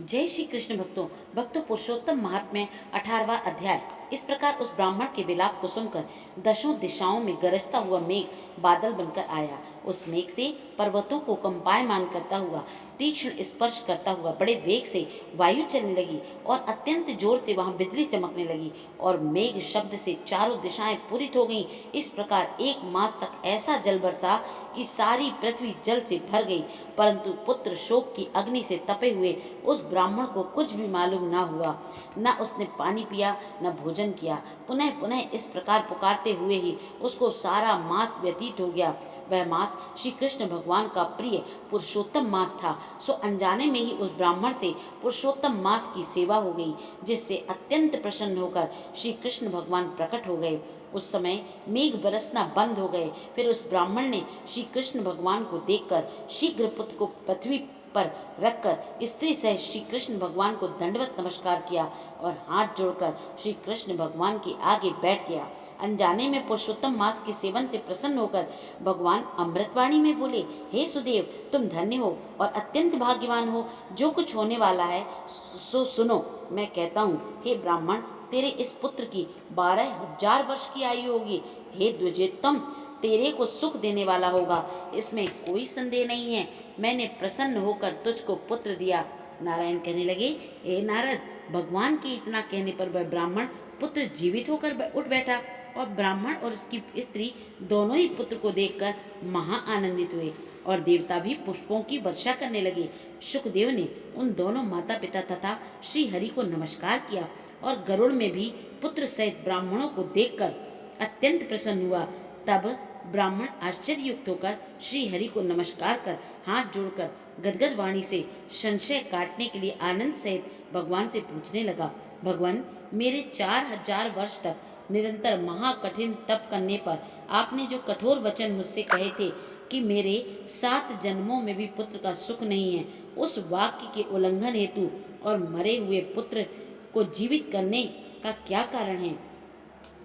जय श्री कृष्ण भक्तों। पुरुषोत्तम महात्म्य 18वां अध्याय। इस प्रकार उस ब्राह्मण के विलाप को सुनकर दशों दिशाओं में गरजता हुआ मेघ बादल बनकर आया। उस मेघ से पर्वतों को कंपायमान करता हुआ, तीक्ष्ण स्पर्श करता हुआ बड़े वेग से वायु चलने लगी और अत्यंत जोर से वहां बिजली चमकने लगी और मेघ शब्द से चारों दिशाएं पूरित हो गईं। इस प्रकार 1 मास तक ऐसा जल बरसा कि सारी पृथ्वी जल से भर गई, परंतु पुत्र शोक की अग्नि से तपे हुए उस ब्राह्मण को कुछ भी मालूम न हुआ। न उसने पानी पिया, न भोजन किया। पुनः पुनः इस प्रकार पुकारते हुए ही उसको सारा मास व्यतीत हो गया। वह मास श्री कृष्ण भगवान का प्रिय पुरुषोत्तम मास था। सो अनजाने में ही उस ब्राह्मण से पुरुषोत्तम मास की सेवा हो गई, जिससे अत्यंत प्रसन्न होकर श्री कृष्ण भगवान प्रकट हो गए। उस समय मेघ बरसना बंद हो गए। फिर उस ब्राह्मण ने श्री कृष्ण भगवान को देखकर शीघ्र पुत्र को पृथ्वी पर रखकर स्त्री सहित श्री कृष्ण भगवान को दंडवत नमस्कार किया और हाथ जोड़कर श्री कृष्ण भगवान के आगे बैठ गया। अनजाने में पुरुषोत्तम मास के सेवन से प्रसन्न होकर भगवान अमृतवाणी में बोले, हे सुदेव, तुम धन्य हो और अत्यंत भाग्यवान हो। जो कुछ होने वाला है सो सुनो। मैं कहता हूँ, हे ब्राह्मण, तेरे इस पुत्र की 12,000 वर्ष की आयु होगी। हे द्विजेतम, तेरे को सुख देने वाला होगा, इसमें कोई संदेह नहीं है। मैंने प्रसन्न होकर तुझको पुत्र दिया। नारायण कहने लगे, हे नारद, भगवान के इतना कहने पर वह ब्राह्मण पुत्र जीवित होकर उठ बैठा और ब्राह्मण और उसकी स्त्री दोनों ही पुत्र को देखकर महा आनंदित हुए और देवता भी पुष्पों की वर्षा करने लगे। शुकदेव ने उन दोनों माता पिता तथा श्री हरि को नमस्कार किया और गरुड़ में भी पुत्र सहित ब्राह्मणों को देखकर अत्यंत प्रसन्न हुआ। तब ब्राह्मण आश्चर्ययुक्त होकर श्री हरि को नमस्कार कर हाथ जोड़कर गदगद वाणी से संशय काटने के लिए आनंद सहित भगवान से पूछने लगा, भगवान, मेरे 4,000 वर्ष तक निरंतर महाकठिन तप करने पर आपने जो कठोर वचन मुझसे कहे थे कि मेरे 7 जन्मों में भी पुत्र का सुख नहीं है, उस वाक्य के उल्लंघन हेतु और मरे हुए पुत्र को जीवित करने का क्या कारण है?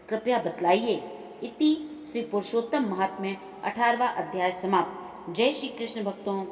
कृपया बतलाइए। इति श्री पुरुषोत्तम महात्म्य 18वां अध्याय समाप्त। जय श्री कृष्ण भक्तों।